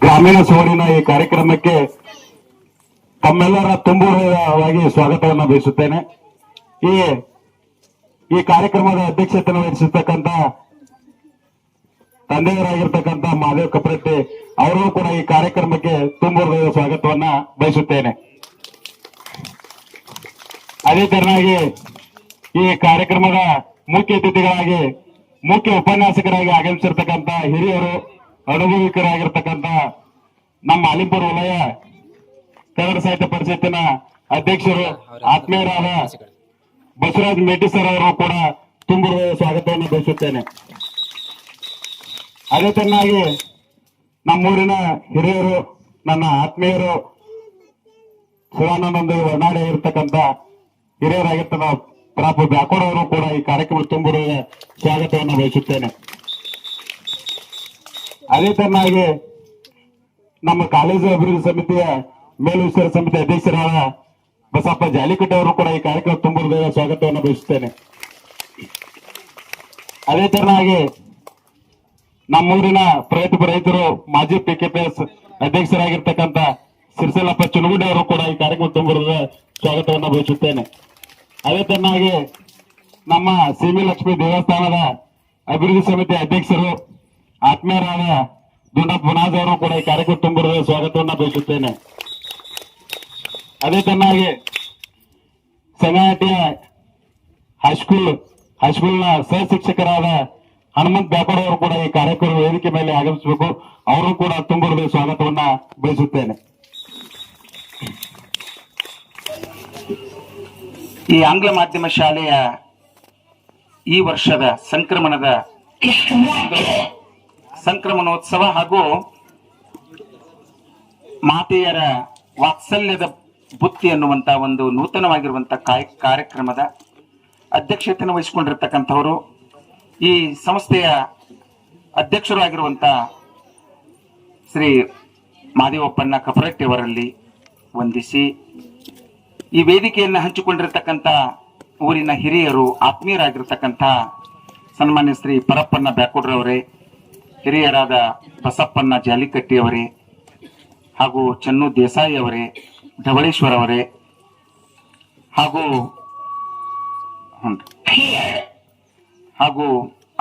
ಗ್ರಾಮೀಣ ಸೋಡಿನ ಈ ಕಾರ್ಯಕ್ರಮಕ್ಕೆ ತಮ್ಮೆಲ್ಲರ ತುಂಬುವಾಗಿ ಸ್ವಾಗತವನ್ನು ಬಯಸುತ್ತೇನೆ. ಈ ಕಾರ್ಯಕ್ರಮದ ಅಧ್ಯಕ್ಷತೆಯನ್ನು ವಹಿಸಿರ್ತಕ್ಕಂಥ ತಂದೆಯವರಾಗಿರ್ತಕ್ಕಂಥ ಮಹಾದೇವ್ ಕಪ್ರಟ್ಟಿ ಅವರು ಕೂಡ ಈ ಕಾರ್ಯಕ್ರಮಕ್ಕೆ ತುಂಬುವ ಸ್ವಾಗತವನ್ನ ಬಯಸುತ್ತೇನೆ. ಅದೇ ತರನಾಗಿ ಈ ಕಾರ್ಯಕ್ರಮದ ಮುಖ್ಯ ಅತಿಥಿಗಳಾಗಿ ಮುಖ್ಯ ಉಪನ್ಯಾಸಕರಾಗಿ ಆಗಮಿಸಿರ್ತಕ್ಕಂಥ ಹಿರಿಯರು ಅನುಭವಿಕರಾಗಿರ್ತಕ್ಕಂಥ ನಮ್ಮ ಅಲಿಪುರ ವಲಯ ಕನ್ನಡ ಸಾಹಿತ್ಯ ಪರಿಷತ್ತಿನ ಅಧ್ಯಕ್ಷರು ಆತ್ಮೀಯರಾದ ಬಸವರಾಜ್ ಮೇಟಿ ಸರ್ ಅವರು ಕೂಡ ತುಂಬುವ ಸ್ವಾಗತವನ್ನು ಬಯಸುತ್ತೇನೆ. ಅದೇ ತರನಾಗಿ ನಮ್ಮೂರಿನ ಹಿರಿಯರು ನನ್ನ ಆತ್ಮೀಯರು ಶಿವಾನಂದ ವರ್ಣಾಡೆ ಇರತಕ್ಕಂಥ ಹಿರಿಯರಾಗಿರ್ತಕ್ಕ ಪ್ರಾಪು ಬ್ಯಾಕೋಡ್ ಅವರು ಕೂಡ ಈ ಕಾರ್ಯಕ್ರಮ ತುಂಬಿರುವ ಸ್ವಾಗತವನ್ನು ಬಯಸುತ್ತೇನೆ. ಅದೇ ತರನಾಗಿ ನಮ್ಮ ಕಾಲೇಜು ಅಭಿವೃದ್ಧಿ ಸಮಿತಿಯ ಮೇಲ್ವಿಚಾರ ಸಮಿತಿ ಅಧ್ಯಕ್ಷರಾದ ಬಸಪ್ಪ ಜಾಲಿಕಟ್ಟೆ ಅವರು ಕೂಡ ಈ ಕಾರ್ಯಕ್ರಮ ತುಂಬಿರುವ ಸ್ವಾಗತವನ್ನು ಬಯಸುತ್ತೇನೆ. ಅದೇ ತರನಾಗಿ ನಮ್ಮೂರಿನ ಪ್ರಗತಿಪರ ರೈತರು ಮಾಜಿ PKPS ಅಧ್ಯಕ್ಷರಾಗಿರ್ತಕ್ಕಂಥ ಸಿರ್ಸಲಪ್ಪ ಚುನಗುಡಿ ಅವರು ಕೂಡ ಈ ಕಾರ್ಯಕ್ರಮ ತುಂಬಿರುವ ಸ್ವಾಗತವನ್ನು ಬಯಸುತ್ತೇನೆ. ಅದೇ ತರನಾಗಿ ನಮ್ಮ ಸೀಮಿ ಲಕ್ಷ್ಮಿ ದೇವಸ್ಥಾನದ ಅಭಿವೃದ್ಧಿ ಸಮಿತಿ ಅಧ್ಯಕ್ಷರು ಆತ್ಮೀಯರಾದ ದುಂಡಪ್ಪ ಬುನಾಜ್ ಅವರು ಕೂಡ ಈ ಕಾರ್ಯಕ್ರಮ ತುಂಬಿರುವ ಸ್ವಾಗತವನ್ನು ಬಯಸುತ್ತೇನೆ. ಅದೇ ತರನಾಗಿ ಸಂಗಾಟಿಯ ಹೈಸ್ಕೂಲ್ನ ಸಹ ಶಿಕ್ಷಕರಾದ ಹನುಮಂತ್ ಬ್ಯಾಕೋಡ್ ಅವರು ಕೂಡ ಈ ಕಾರ್ಯಕ್ರಮ ವೇದಿಕೆ ಮೇಲೆ ಆಗಮಿಸಬೇಕು. ಅವರು ಕೂಡ ತುಂಬಿರುವ ಸ್ವಾಗತವನ್ನ ಬಯಸುತ್ತೇನೆ. ಈ ಆಂಗ್ಲ ಮಾಧ್ಯಮ ಶಾಲೆಯ ಈ ವರ್ಷದ ಸಂಕ್ರಮಣೋತ್ಸವ ಹಾಗೂ ಮಾತೆಯರ ವಾತ್ಸಲ್ಯದ ಬುತ್ತಿ ಅನ್ನುವಂತಹ ಒಂದು ನೂತನವಾಗಿರುವಂತಹ ಕಾರ್ಯಕ್ರಮದ ಅಧ್ಯಕ್ಷತೆಯನ್ನು ವಹಿಸಿಕೊಂಡಿರ್ತಕ್ಕಂಥವರು ಈ ಸಂಸ್ಥೆಯ ಅಧ್ಯಕ್ಷರು ಆಗಿರುವಂತಹ ಶ್ರೀ ಮಾದೇವಪ್ಪಣ್ಣ ಕಪರಟ್ಟಿ ಅವರಲ್ಲಿ ವಂದಿಸಿ ಈ ವೇದಿಕೆಯನ್ನು ಹಂಚಿಕೊಂಡಿರ್ತಕ್ಕಂಥ ಊರಿನ ಹಿರಿಯರು ಆತ್ಮೀಯರಾಗಿರ್ತಕ್ಕಂಥ ಸನ್ಮಾನ್ಯ ಶ್ರೀ ಪರಪ್ಪಣ್ಣ ಬ್ಯಾಕೋಡ್ರವರೇ, ಹಿರಿಯರಾದ ಬಸಪ್ಪಣ್ಣ ಜಾಲಿಕಟ್ಟಿ ಅವರೇ ಹಾಗೂ ಚನ್ನು ದೇಸಾಯಿ ಅವರೇ, ಢವಳೇಶ್ವರ ಅವರೇ ಹಾಗೂ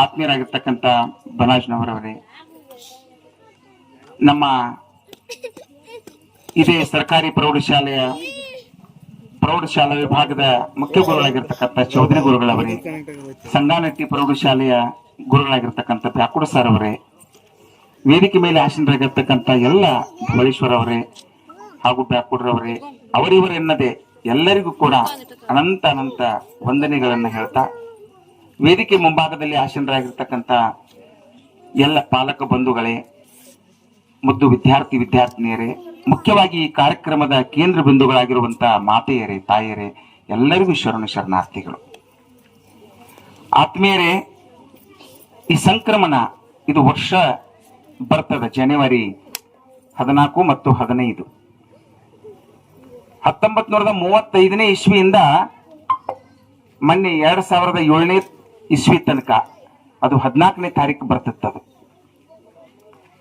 ಆತ್ಮೀಯರಾಗಿರ್ತಕ್ಕಂಥ ಬನಾಜ್ನವರವರೇ, ನಮ್ಮ ಇದೇ ಸರ್ಕಾರಿ ಪ್ರೌಢಶಾಲಾ ವಿಭಾಗದ ಮುಖ್ಯ ಗುರುಗಳಾಗಿರ್ತಕ್ಕಂಥ ಚೌಧರಿ ಗುರುಗಳವರೇ, ಸಂಗಾನಟ್ಟಿ ಪ್ರೌಢಶಾಲೆಯ ಗುರುಗಳಾಗಿರ್ತಕ್ಕಂಥ ಬ್ಯಾಕೋಡ್ ಸರ್ ಅವರೇ, ವೇದಿಕೆ ಮೇಲೆ ಆಸೀನರಾಗಿರ್ತಕ್ಕಂಥ ಎಲ್ಲ ಢವಳೇಶ್ವರ ಅವರೇ ಹಾಗೂ ಬ್ಯಾಕೋಡ್ರವರೇ, ಅವರಿವರೆನ್ನದೆ ಎಲ್ಲರಿಗೂ ಕೂಡ ಅನಂತ ಅನಂತ ವಂದನೆಗಳನ್ನು ಹೇಳ್ತಾ, ವೇದಿಕೆ ಮುಂಭಾಗದಲ್ಲಿ ಆಸೀನರಾಗಿರ್ತಕ್ಕಂಥ ಎಲ್ಲ ಪಾಲಕ ಬಂಧುಗಳೇ, ಮುದ್ದು ವಿದ್ಯಾರ್ಥಿನಿಯರೇ, ಮುಖ್ಯವಾಗಿ ಈ ಕಾರ್ಯಕ್ರಮದ ಕೇಂದ್ರ ಬಿಂದುಗಳಾಗಿರುವಂತಹ ಮಾತೆಯರೇ, ತಾಯಿಯರೇ, ಎಲ್ಲರಿಗೂ ಶರಣಾರ್ಥಿಗಳು. ಆತ್ಮೀಯರೇ, ಈ ಸಂಕ್ರಮಣ ಇದು ವರ್ಷ ಬರ್ತದೆ ಜನವರಿ 14 ಮತ್ತು 15. 1935ನೇ ಇಸ್ವಿಯಿಂದ ಮೊನ್ನೆ 2007ನೇ ಇಸ್ವಿ ತನಕ ಅದು 14ನೇ ತಾರೀಕು ಬರ್ತದೆ.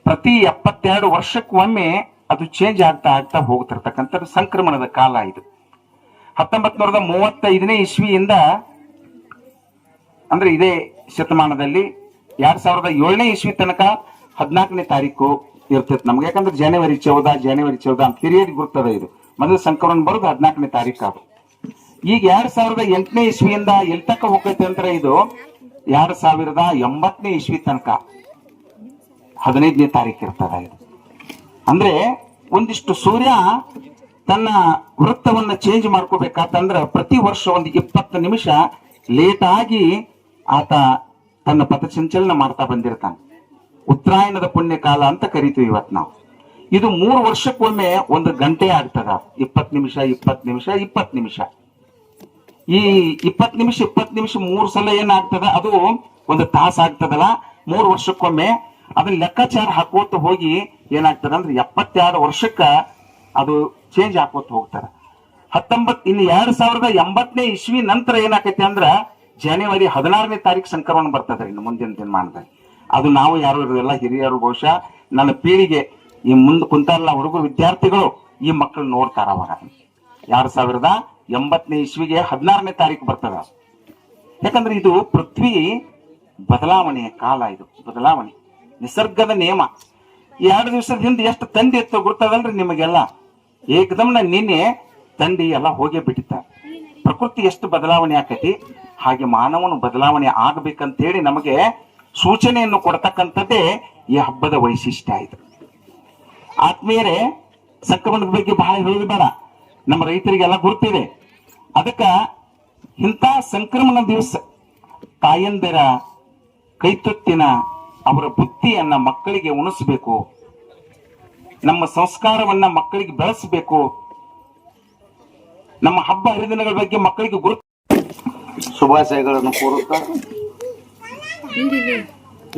ಪ್ರತಿ 72 ವರ್ಷಕ್ಕೊಮ್ಮೆ ಅದು ಚೇಂಜ್ ಆಗ್ತಾ ಹೋಗ್ತಿರ್ತಕ್ಕಂಥ ಸಂಕ್ರಮಣದ ಕಾಲ ಇದು. 1935ನೇ ಇಸ್ವಿಯಿಂದ ಅಂದ್ರೆ ಇದೇ ಶತಮಾನದಲ್ಲಿ 2007ನೇ ಇಸ್ವಿ ತನಕ 14ನೇ ತಾರೀಕು ಇರ್ತೈತೆ ನಮ್ಗೆ. ಯಾಕಂದ್ರೆ ಜನವರಿ 14 ಅಂತ ಹಿರಿಯರಿಗೆ ಗುರ್ತದ. ಇದು ಮೊದಲು ಸಂಕ್ರಮಣ ಬರೋದು 14ನೇ ತಾರೀಕು. ಅದು ಈಗ 2008ನೇ ಇಸ್ವಿಯಿಂದ ಎಲ್ ತನಕ ಹೋಗೈತೆ ಅಂದ್ರೆ ಇದು 2080ನೇ ಇಸ್ವಿ ತನಕ 15ನೇ ತಾರೀಕು ಇರ್ತದ. ಇದು ಅಂದ್ರೆ ಒಂದಿಷ್ಟು ಸೂರ್ಯ ತನ್ನ ವೃತ್ತವನ್ನ ಚೇಂಜ್ ಮಾಡ್ಕೋಬೇಕಾತಂದ್ರ ಪ್ರತಿ ವರ್ಷ ಒಂದು 20 ನಿಮಿಷ ಲೇಟ್ ಆಗಿ ಆತ ತನ್ನ ಪಥಸಂಚಲನ ಮಾಡ್ತಾ ಬಂದಿರ್ತಾನೆ. ಉತ್ತರಾಯಣದ ಪುಣ್ಯ ಕಾಲ ಅಂತ ಕರಿತೀವಿ ಇವತ್ತು ನಾವು. ಇದು 3 ವರ್ಷಕ್ಕೊಮ್ಮೆ 1 ಗಂಟೆ ಆಗ್ತದ. 20 ನಿಮಿಷ ಈ 20 ನಿಮಿಷ 3 ಸಲ ಏನಾಗ್ತದ, ಅದು 1 ತಾಸು ಆಗ್ತದಲ್ಲ. 3 ವರ್ಷಕ್ಕೊಮ್ಮೆ ಅದನ್ನ ಲೆಕ್ಕಾಚಾರ ಹಾಕೋತ ಹೋಗಿ ಏನಾಗ್ತದ ಅಂದ್ರೆ 72 ವರ್ಷಕ್ಕ ಅದು ಚೇಂಜ್ ಹಾಕೋತ ಹೋಗ್ತಾರೆ. ಇನ್ನು 2080ನೇ ಇಸ್ವಿ ನಂತರ ಏನಾಕೈತಿ ಅಂದ್ರ ಜನವರಿ 16ನೇ ತಾರೀಕು ಸಂಕ್ರಮಣ ಬರ್ತದ್ರಿ. ಇನ್ನು ಮುಂದಿನ ದಿನಮಾನದಾಗ ಅದು ನಾವು ಯಾರು ಇರೋದಿಲ್ಲ, ಹಿರಿಯರು ಬಹುಶಃ ನನ್ನ ಪೀಳಿಗೆ ಈ ಮುಂದೆ ಕುಂತಾರಲ್ಲ ಹುಡುಗರು ವಿದ್ಯಾರ್ಥಿಗಳು ಈ ಮಕ್ಕಳು ನೋಡ್ತಾರ. ಅವಾಗ 2080ನೇ ಇಸ್ವಿಗೆ 16ನೇ ತಾರೀಕು ಬರ್ತದ. ಯಾಕಂದ್ರೆ ಇದು ಪೃಥ್ವಿ ಬದಲಾವಣೆಯ ಕಾಲ, ಇದು ಬದಲಾವಣೆ ನಿಸರ್ಗದ ನಿಯಮ. 2 ದಿವಸದ ಹಿಂದೆ ಎಷ್ಟು ತಂಡಿ ಇತ್ತು ಗೊತ್ತದಲ್ರಿ ನಿಮಗೆಲ್ಲ. ಏಕದಮ್ನ ನಿನ್ನೆ ತಂಡಿ ಎಲ್ಲ ಹೋಗೇ ಬಿಟ್ಟಿತ್ತ. ಪ್ರಕೃತಿ ಎಷ್ಟು ಬದಲಾವಣೆ ಆಕತಿ, ಹಾಗೆ ಮಾನವನು ಬದಲಾವಣೆ ಆಗ್ಬೇಕಂತ ಹೇಳಿ ನಮಗೆ ಸೂಚನೆಯನ್ನು ಕೊಡ್ತಕ್ಕಂಥದ್ದೇ ಈ ಹಬ್ಬದ ವೈಶಿಷ್ಟ್ಯ ಆಯ್ತು. ಆತ್ಮೀಯರೇ, ಸಂಕ್ರಮಣದ ಬಗ್ಗೆ ಬಹಳ ಹೇಳೋದು ಬೇಡ, ನಮ್ಮ ರೈತರಿಗೆಲ್ಲ ಗುರುತಿದೆ. ಅದಕ್ಕ ಇಂಥ ಸಂಕ್ರಮಣ ದಿವಸ ತಾಯಂದಿರ ಕೈತುತ್ತಿನ ಅವರ ಬುದ್ಧಿಯನ್ನ ಮಕ್ಕಳಿಗೆ ಉಣಿಸ್ಬೇಕು, ನಮ್ಮ ಸಂಸ್ಕಾರವನ್ನ ಮಕ್ಕಳಿಗೆ ಬೆಳೆಸಬೇಕು, ನಮ್ಮ ಹಬ್ಬ ಹರಿದಿನಗಳ ಬಗ್ಗೆ ಮಕ್ಕಳಿಗೆ ಗುರುತು ಶುಭಾಶಯಗಳನ್ನು ಕೋರುತ್ತಾ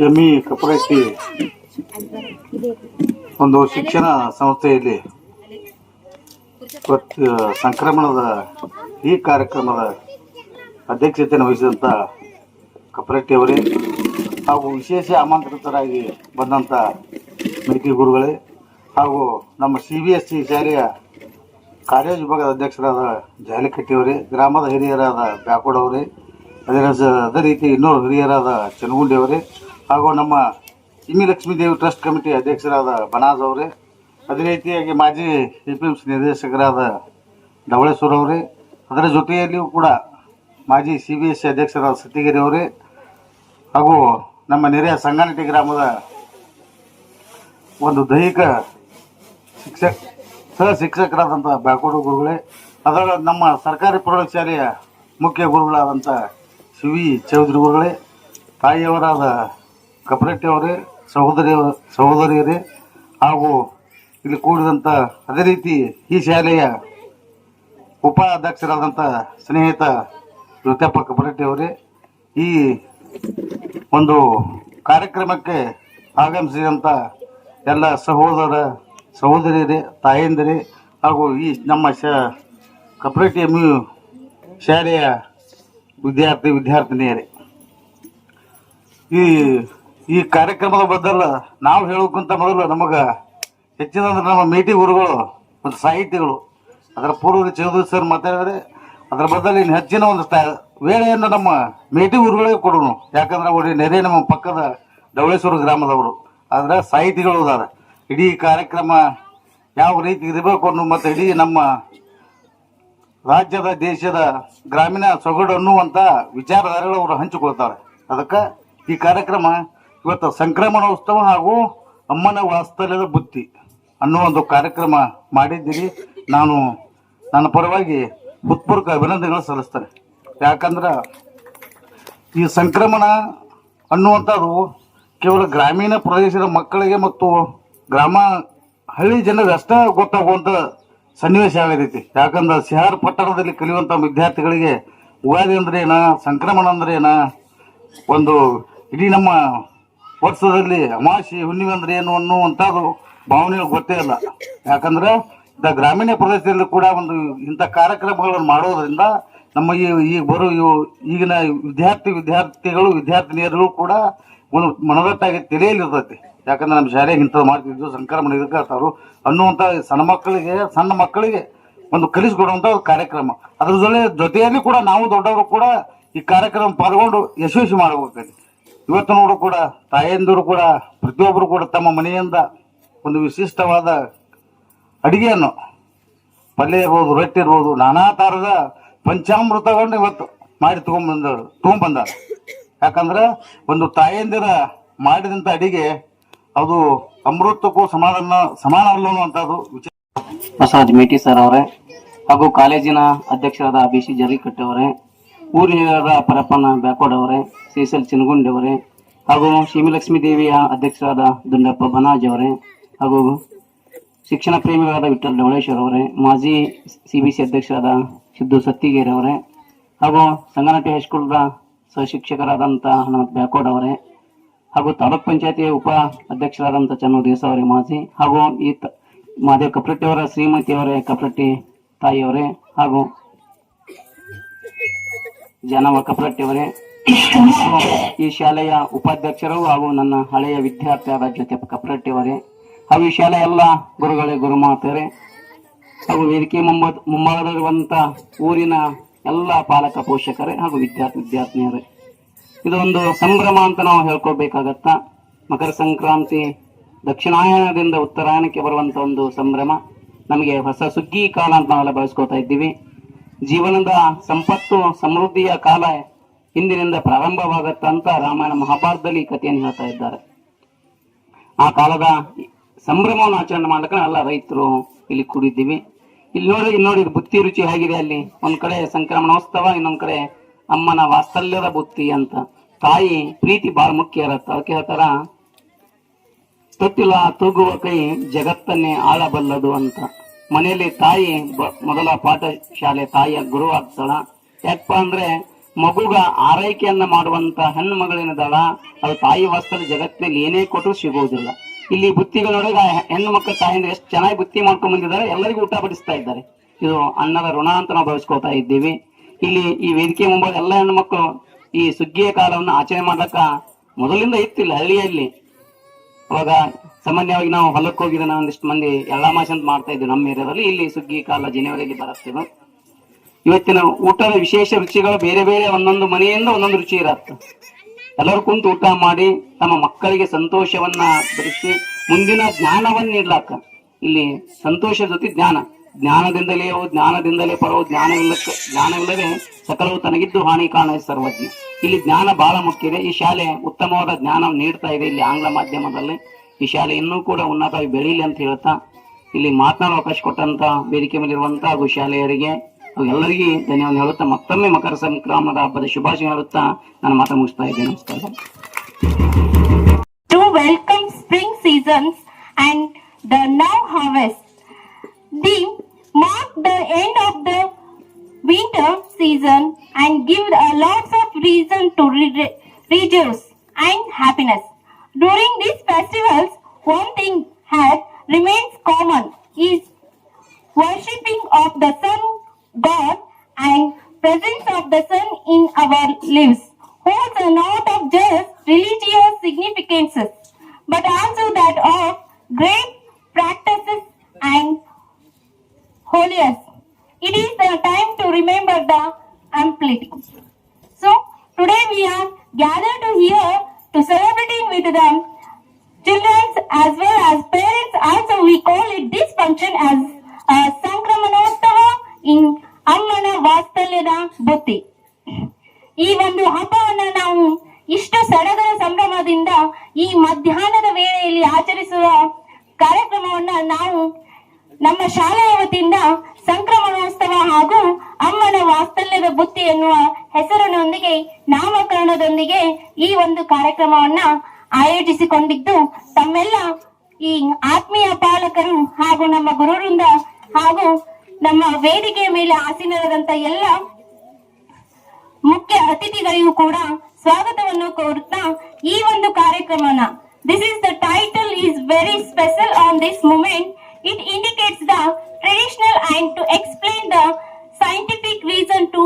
ಎಂಇ ಕಪರಟ್ಟಿ ಒಂದು ಶಿಕ್ಷಣ ಸಂಸ್ಥೆಯಲ್ಲಿ ಸಂಕ್ರಮಣದ ಈ ಕಾರ್ಯಕ್ರಮದ ಅಧ್ಯಕ್ಷತೆಯನ್ನು ವಹಿಸಿದಂಥ ಕಪರಟ್ಟಿ ಅವರೇ ಹಾಗೂ ವಿಶೇಷ ಆಮಂತ್ರಿತರಾಗಿ ಬಂದಂಥ ಮೇಟಿ ಗುರುಗಳೇ ಹಾಗೂ ನಮ್ಮ CBSE ಶಾಲೆಯ ಕಾರ್ಯವಿಭಾಗದ ಅಧ್ಯಕ್ಷರಾದ ಜಾಲಿಕಟ್ಟಿಯವರೇ, ಗ್ರಾಮದ ಹಿರಿಯರಾದ ಬ್ಯಾಕೋಡವರೇ, ಅದೇ ರೀತಿ ಇನ್ನೂರು ಹಿರಿಯರಾದ ಚನಗುಂಡಿಯವರೇ ಹಾಗೂ ನಮ್ಮ ಲಕ್ಷ್ಮೀದೇವಿ ಟ್ರಸ್ಟ್ ಕಮಿಟಿ ಅಧ್ಯಕ್ಷರಾದ ಬನಾಜ್ ಅವರೇ, ಅದೇ ರೀತಿಯಾಗಿ ಮಾಜಿ APMC ನಿರ್ದೇಶಕರಾದ ಧವಳೇಶ್ವರ ಅವರೇ, ಅದರ ಜೊತೆಯಲ್ಲಿಯೂ ಕೂಡ ಮಾಜಿ CBSE ಅಧ್ಯಕ್ಷರಾದ ಸತ್ತಿಗೆರೆ ಅವರೇ ಹಾಗೂ ನಮ್ಮ ನೆರೆಯ ಸಂಗಾನಟ್ಟಿ ಗ್ರಾಮದ ಒಂದು ದೈಹಿಕ ಸಹ ಶಿಕ್ಷಕರಾದಂಥ ಬ್ಯಾಕೋಡು ಗುರುಗಳೇ, ಅದರ ನಮ್ಮ ಸರ್ಕಾರಿ ಪ್ರೌಢಶಾಲೆಯ ಮುಖ್ಯ ಗುರುಗಳಾದಂಥ ವಿ ಚೌಧರಿ ಗುರುಗಳೇ, ತಾಯಿಯವರಾದ ಕಪರಟ್ಟಿ ಅವರೇ, ಸಹೋದರಿಯರೇ ಹಾಗೂ ಇಲ್ಲಿ ಕೂಡಿದಂಥ ಅದೇ ರೀತಿ ಈ ಶಾಲೆಯ ಉಪಾಧ್ಯಕ್ಷರಾದಂಥ ಸ್ನೇಹಿತ ಜ್ಯೋತ್ಯಪ್ಪ ಕಪರಟ್ಟಿ ಅವರೇ, ಈ ಒಂದು ಕಾರ್ಯಕ್ರಮಕ್ಕೆ ಆಗಮಿಸಿದಂಥ ಎಲ್ಲ ಸಹೋದರಿಯರೇ, ತಾಯಂದಿರೇ ಹಾಗೂ ಈ ನಮ್ಮ ಕಪರಟ್ಟಿ MU ಶಾಲೆಯ ವಿದ್ಯಾರ್ಥಿನಿಯರೇ, ಈ ಕಾರ್ಯಕ್ರಮದ ಬದಲ ನಾವು ಹೇಳೋಕ್ಕಿಂತ ಮೊದಲು ನಮಗೆ ಹೆಚ್ಚಿನಂದ್ರೆ ನಮ್ಮ ಮೇಟಿ ಗುರುಗಳು ಮತ್ತು ಸಾಹಿತಿಗಳು ಅದರ ಪೂರ್ವದ ಚೌಧರಿ ಸರ್ ಮಾತಾಡಿದರೆ ಅದರ ಬದಲು ಇನ್ನು ಹೆಚ್ಚಿನ ಒಂದು ವೇಳೆಯನ್ನು ನಮ್ಮ ಮೇಟಿ ಗುರುಗಳಿಗೆ ಕೊಡೋಣ. ಯಾಕಂದ್ರೆ ಅವರು ನೆರೆ ನಮ್ಮ ಪಕ್ಕದ ಧವಳೇಶ್ವರ ಗ್ರಾಮದವರು, ಆದರೆ ಸಾಹಿತಿಗಳು ಅದಾರ. ಇಡೀ ಕಾರ್ಯಕ್ರಮ ಯಾವ ರೀತಿ ಇರಬೇಕು ಅನ್ನೋ ಮತ್ತು ಇಡೀ ನಮ್ಮ ರಾಜ್ಯದ ದೇಶದ ಗ್ರಾಮೀಣ ಸೊಗಡು ಅನ್ನುವಂಥ ವಿಚಾರಧಾರೆಗಳು ಅವರು ಹಂಚಿಕೊಳ್ತಾರೆ. ಅದಕ್ಕೆ ಈ ಕಾರ್ಯಕ್ರಮ ಇವತ್ತು ಸಂಕ್ರಮಣೋತ್ಸವ ಹಾಗೂ ಅಮ್ಮನ ವಾತ್ಸಲ್ಯದ ಬುತ್ತಿ ಅನ್ನೋ ಒಂದು ಕಾರ್ಯಕ್ರಮ ಮಾಡಿದ್ದೀರಿ. ನಾನು ನನ್ನ ಪರವಾಗಿ ಹೃತ್ಪೂರ್ವಕ ಅಭಿನಂದನೆಗಳು ಸಲ್ಲಿಸ್ತೇನೆ. ಯಾಕಂದ್ರೆ ಈ ಸಂಕ್ರಮಣ ಅನ್ನುವಂಥದ್ದು ಕೇವಲ ಗ್ರಾಮೀಣ ಪ್ರದೇಶದ ಮಕ್ಕಳಿಗೆ ಮತ್ತು ಹಳ್ಳಿ ಜನರಿಗೆ ಅಷ್ಟೇ ಗೊತ್ತಾಗುವಂಥ ಸನ್ನಿವೇಶ ಆಗೈತಿ. ಯಾಕಂದ್ರೆ ಶಹರ ಪಟ್ಟಣದಲ್ಲಿ ಕಲಿಯುವಂಥ ವಿದ್ಯಾರ್ಥಿಗಳಿಗೆ ಉಗಾದಿ ಅಂದ್ರೆ ಏನ, ಸಂಕ್ರಮಣ ಅಂದ್ರೆ ಏನ, ಒಂದು ಇಡೀ ನಮ್ಮ ವರ್ಷದಲ್ಲಿ ಅಮಾವಾಸ್ಯೆ ಹುಣ್ಣಿಮೆ ಅಂದ್ರೆ ಏನು ಅನ್ನುವಂಥದ್ದು ಭಾವನೆಗಳು ಗೊತ್ತೇ ಇಲ್ಲ. ಯಾಕಂದ್ರೆ ಗ್ರಾಮೀಣ ಪ್ರದೇಶದಲ್ಲಿ ಕೂಡ ಒಂದು ಇಂಥ ಕಾರ್ಯಕ್ರಮಗಳನ್ನು ಮಾಡೋದ್ರಿಂದ ನಮ್ಮ ಈಗಿನ ವಿದ್ಯಾರ್ಥಿಗಳು ವಿದ್ಯಾರ್ಥಿನಿಯರು ಕೂಡ ಒಂದು ಮನದಟ್ಟಾಗಿ ತಿಳಿಯಲಿರ್ತೈತಿ. ಯಾಕಂದ್ರೆ ನಮ್ಮ ಶಾಲೆಗೆ ಇಂಥದ್ದು ಮಾಡ್ತಿದ್ದು ಸಂಕ್ರಮಣ ಇದಕ್ಕೆ ಆಗ್ತಾರು ಅನ್ನುವಂಥ ಸಣ್ಣ ಮಕ್ಕಳಿಗೆ ಒಂದು ಕಲಿಸಿಕೊಡುವಂಥ ಕಾರ್ಯಕ್ರಮ. ಅದ್ರ ಜೊತೆಯಲ್ಲಿ ಕೂಡ ನಾವು ದೊಡ್ಡವರು ಕೂಡ ಈ ಕಾರ್ಯಕ್ರಮ ಪಾಲ್ಗೊಂಡು ಯಶಸ್ವಿ ಮಾಡಬೇಕಾಗಿದೆ. ಇವತ್ತು ನೋಡು ಕೂಡ ತಾಯಂದಿರು ಕೂಡ ಪ್ರತಿಯೊಬ್ಬರು ಕೂಡ ತಮ್ಮ ಮನೆಯಿಂದ ಒಂದು ವಿಶಿಷ್ಟವಾದ ಅಡಿಗೆಯನ್ನು, ಪಲ್ಯ ಇರ್ಬೋದು, ರೊಟ್ಟಿ ಇರ್ಬೋದು, ನಾನಾ ಥರದ ಪಂಚಾಮೃತಗಳನ್ನು ಇವತ್ತು ಮಾಡಿ ತಗೊಂಡ್ಬಂದಾರ. ಯಾಕಂದ್ರೆ ಒಂದು ತಾಯಂದಿರ ಮಾಡಿದಂಥ ಅಡಿಗೆ ಅದು ಅಮೃತಕ್ಕೂ ಸಮಾನ ಅಲ್ಲ ಅನ್ನುವಂಥದ್ದು ವಿಚಾರ. ಬಸವರಾಜ್ ಮೇಟಿ ಸರ್ ಅವರೇ ಹಾಗೂ ಕಾಲೇಜಿನ ಅಧ್ಯಕ್ಷರಾದ BC ಜರಿಕಟ್ಟೆ ಅವರೇ, ಊರಿನ ಪರಪ್ಪನ ಬ್ಯಾಕೋಡ್ ಅವರೇ, CSL ಚಿನಗುಂಡಿ ಅವರೇ ಹಾಗೂ ಲಕ್ಷ್ಮೀ ದೇವಿಯ ಅಧ್ಯಕ್ಷರಾದ ದುಂಡಪ್ಪ ಬನಾಜ್ ಅವರೇ ಹಾಗೂ ಶಿಕ್ಷಣ ಪ್ರೇಮಿಗಳಾದ ವಿಠಲ್ ಧವಳೇಶ್ವರ ಅವರೇ, ಮಾಜಿ CBC ಅಧ್ಯಕ್ಷರಾದ ಸಿದ್ದು ಸತ್ತಿಗೇರಿ ಅವರೇ ಹಾಗೂ ಸಂಗನಟ್ಟಿ ಹೈಸ್ಕೂಲ್ದ ಸಹಶಿಕ್ಷಕರಾದಂಥ ಹನುಮಂತ ಬ್ಯಾಕೋಡ್ ಅವರೇ ಹಾಗೂ ತಾಲೂಕ್ ಪಂಚಾಯತಿಯ ಉಪ ಅಧ್ಯಕ್ಷರಾದಂಥ ಚನ್ನು ದೇಸಾಯಿ ಅವರೇ ಮಾಜಿ ಹಾಗೂ ಈ ಮಾದೇವ್ ಕಪರಟ್ಟಿ ಅವರ ಶ್ರೀಮತಿ ಅವರೇ, ಕಪರಟ್ಟಿ ತಾಯಿಯವರೇ ಹಾಗೂ ಜಾನವ ಕಪರಟ್ಟಿ ಅವರೇ, ಈ ಶಾಲೆಯ ಉಪಾಧ್ಯಕ್ಷರು ಹಾಗೂ ನನ್ನ ಹಳೆಯ ವಿದ್ಯಾರ್ಥಿಯಾದ ಜೊತೆ ಕಪರಟ್ಟಿ ಅವರೇ, ಹಾಗೂ ಈ ಶಾಲೆಯ ಎಲ್ಲ ಗುರುಗಳೇ, ಗುರುಮಾತೆಯರೇ, ಹಾಗೂ ವೇದಿಕೆ ಮುಂಭಾಗದಲ್ಲಿರುವಂತ ಊರಿನ ಎಲ್ಲ ಪಾಲಕ ಪೋಷಕರೇ ಹಾಗೂ ವಿದ್ಯಾರ್ಥಿನಿಯರೇ, ಇದೊಂದು ಸಂಭ್ರಮ ಅಂತ ನಾವು ಹೇಳ್ಕೊಳ್ಬೇಕಾಗತ್ತ. ಮಕರ ಸಂಕ್ರಾಂತಿ ದಕ್ಷಿಣಾಯನದಿಂದ ಉತ್ತರಾಯಣಕ್ಕೆ ಬರುವಂತ ಒಂದು ಸಂಭ್ರಮ. ನಮಗೆ ಹೊಸ ಸುಗ್ಗಿ ಕಾಲ ಅಂತ ನಾವೆಲ್ಲ ಬಳಸ್ಕೊತಾ ಇದ್ದೀವಿ. ಜೀವನದ ಸಂಪತ್ತು ಸಮೃದ್ಧಿಯ ಕಾಲ ಇಂದಿನಿಂದ ಪ್ರಾರಂಭವಾಗತ್ತ ಅಂತ ರಾಮಾಯಣ ಮಹಾಭಾರತದಲ್ಲಿ ಈ ಕಥೆಯನ್ನು ಹೇಳ್ತಾ ಇದ್ದಾರೆ. ಆ ಕಾಲದ ಸಂಭ್ರಮವನ್ನು ಆಚರಣೆ ಮಾಡ್ಲಿಕ್ಕೆ ಎಲ್ಲ ರೈತರು ಇಲ್ಲಿ ಕೂಡಿದ್ದೀವಿ. ಇಲ್ಲಿ ನೋಡಿ ಬುತ್ತಿ ರುಚಿ ಹೇಗಿದೆ. ಅಲ್ಲಿ ಒಂದ್ ಕಡೆ ಸಂಕ್ರಮಣೋತ್ಸವ, ಇನ್ನೊಂದ್ ಕಡೆ ಅಮ್ಮನ ವಾತ್ಸಲ್ಯದ ಬುತ್ತಿ ಅಂತ. ತಾಯಿ ಪ್ರೀತಿ ಬಹಳ ಮುಖ್ಯ ಇರತ್ತ. ಅದಕ್ಕೆ ಹೇಳ್ತಾರ, ತೊಟ್ಟಿಲ ತೂಗುವ ಕೈ ಜಗತ್ತನ್ನೇ ಆಳಬಲ್ಲದು ಅಂತ. ಮನೆಯಲ್ಲಿ ತಾಯಿ ಮೊದಲ ಪಾಠಶಾಲೆ, ತಾಯಿಯ ಗುರು ಆಗ್ತಾಳ. ಯಾಕಪ್ಪ ಅಂದ್ರೆ ಮಗುಗ ಆರೈಕೆಯನ್ನ ಮಾಡುವಂತ ಹೆಣ್ಣು ಮಗಳಿನದಾಳ, ಅದು ತಾಯಿ ವಾಸ್ತವ ಜಗತ್ತಿನಲ್ಲಿ ಏನೇ ಕೊಟ್ಟರು ಸಿಗುವುದಿಲ್ಲ. ಇಲ್ಲಿ ಬುತ್ತಿಗಳೊಳಗ ಹೆಣ್ಣು ಮಕ್ಕಳ ತಾಯಿಂದ ಎಷ್ಟು ಚೆನ್ನಾಗಿ ಬುತ್ತಿ ಮಾಡ್ಕೊಂಡ್ ಬಂದಿದ್ದಾರೆ, ಎಲ್ಲರಿಗೂ ಊಟ ಬಡಿಸ್ತಾ ಇದ್ದಾರೆ. ಇದು ಅನ್ನದ ಋಣ ಅಂತ ನಾವು ಬಳಸ್ಕೊತಾ ಇದ್ದೀವಿ. ಇಲ್ಲಿ ಈ ವೇದಿಕೆ ಮುಂಭಾಗ ಎಲ್ಲ ಹೆಣ್ಣು ಮಕ್ಕಳು ಈ ಸುಗ್ಗಿಯ ಕಾಲವನ್ನು ಆಚರಣೆ ಮಾಡ್ಲಕ್ಕ ಮೊದಲಿಂದ ಇತ್ತಿಲ್ಲ ಹಳ್ಳಿಯಲ್ಲಿ. ಅವಾಗ ಸಾಮಾನ್ಯವಾಗಿ ನಾವು ಹೊಲಕ್ಕೆ ಹೋಗಿದ ಒಂದಿಷ್ಟು ಮಂದಿ ಎಳ್ಳಾಮಾಸೆ ಅಂತ ಮಾಡ್ತಾ ಇದ್ವಿ ನಮ್ಮ ಏರಿಯಾದಲ್ಲಿ. ಇಲ್ಲಿ ಸುಗ್ಗಿ ಕಾಲ ಜನವರಿಯಲ್ಲಿ ಬರುತ್ತಿದ್ದು. ಇವತ್ತಿನ ಊಟದ ವಿಶೇಷ ರುಚಿಗಳು ಬೇರೆ ಬೇರೆ, ಒಂದೊಂದು ಮನೆಯಿಂದ ಒಂದೊಂದು ರುಚಿ ಇರತ್ತೆ. ಎಲ್ಲರೂ ಕುಂತು ಊಟ ಮಾಡಿ ತಮ್ಮ ಮಕ್ಕಳಿಗೆ ಸಂತೋಷವನ್ನ ಬರೆಸಿ ಮುಂದಿನ ಜ್ಞಾನವನ್ನ ನೀಡ್ಲಾಕ. ಇಲ್ಲಿ ಸಂತೋಷ ಜೊತೆ ಜ್ಞಾನದಿಂದಲೇ ಜ್ಞಾನದಿಂದಲೇ ಪರವು, ಜ್ಞಾನವಿಲ್ಲದೆ ಸಕಲವು ತನಗಿದ್ದು ಹಾನಿ ಕಾಣ ಸರ್ವಜ್ಞ. ಇಲ್ಲಿ ಜ್ಞಾನ ಬಹಳ ಮುಖ್ಯ ಇದೆ. ಈ ಶಾಲೆ ಉತ್ತಮವಾದ ಜ್ಞಾನ ನೀಡ್ತಾ ಇದೆ ಇಲ್ಲಿ ಆಂಗ್ಲ ಮಾಧ್ಯಮದಲ್ಲಿ. ಈ ಶಾಲೆ ಇನ್ನೂ ಕೂಡ ಉನ್ನತವಾಗಿ ಬೆಳೀಲಿ ಅಂತ ಹೇಳ್ತಾ ಇಲ್ಲಿ ಮಾತನಾಡುವ ಅವಕಾಶ ಕೊಟ್ಟಂತ ವೇದಿಕೆ ಮೇಲಿರುವಂತ ಹಾಗೂ ಶಾಲೆಯರಿಗೆ ಎಲ್ಲರಿಗೂ ಧನ್ಯವಾದ ಹೇಳುತ್ತಾ ಮತ್ತೊಮ್ಮೆ ಮಕರ ಸಂಕ್ರಮಣದ ಹಬ್ಬದ ಶುಭಾಶಯ ಹೇಳುತ್ತಾ ನಾನು ಮಾತು ಮುಗಿಸ್ತಾ ಇದ್ದೇನೆ. ನಮಸ್ಕಾರ. To welcome spring seasons and the now harvest, they mark the end of the winter season and give a lots of reason to rejoice and happiness. During these festivals, one thing that remains common is worshipping of the sun god and presence of the sun in our lives holds a not of just religious significances, but also that of great practices and holiness. It is the time to remember the amplitude. So today we are gathered to here to celebrating with them children as well as parents. Also we call it this function as Sankramanostava in ಅಮ್ಮನ ವಾತ್ಸಲ್ಯದ ಬುತ್ತಿ. ಈ ಒಂದು ಹಬ್ಬವನ್ನ ನಾವು ಇಷ್ಟು ಸಡಗರ ಸಂಭ್ರಮದಿಂದ ಈ ಮಧ್ಯಾಹ್ನದ ವೇಳೆಯಲ್ಲಿ ಆಚರಿಸುವ ಕಾರ್ಯಕ್ರಮವನ್ನ ನಾವು ನಮ್ಮ ಶಾಲೆಯ ವತಿಯಿಂದ ಸಂಕ್ರಮಣೋತ್ಸವ ಹಾಗೂ ಅಮ್ಮನ ವಾತ್ಸಲ್ಯದ ಬುತ್ತಿ ಎನ್ನುವ ಹೆಸರಿನೊಂದಿಗೆ ನಾಮಕರಣದೊಂದಿಗೆ ಈ ಒಂದು ಕಾರ್ಯಕ್ರಮವನ್ನ ಆಯೋಜಿಸಿಕೊಂಡಿದ್ದು, ತಮ್ಮೆಲ್ಲ ಈ ಆತ್ಮೀಯ ಪಾಲಕರು ಹಾಗೂ ನಮ್ಮ ಗುರುವೃಂದ ಹಾಗೂ ನಮ್ಮ ವೇದಿಕೆಯ ಮೇಲೆ ಆಸೀನರಾದಂತ ಎಲ್ಲ ಮುಖ್ಯ ಅತಿಥಿಗಳಿಗೂ ಕೂಡ ಸ್ವಾಗತವನ್ನು ಕೋರುತ್ತಾ ಈ ಒಂದು ಕಾರ್ಯಕ್ರಮನ, this is the title is very special on this moment. It indicates the traditional and to explain the scientific reason to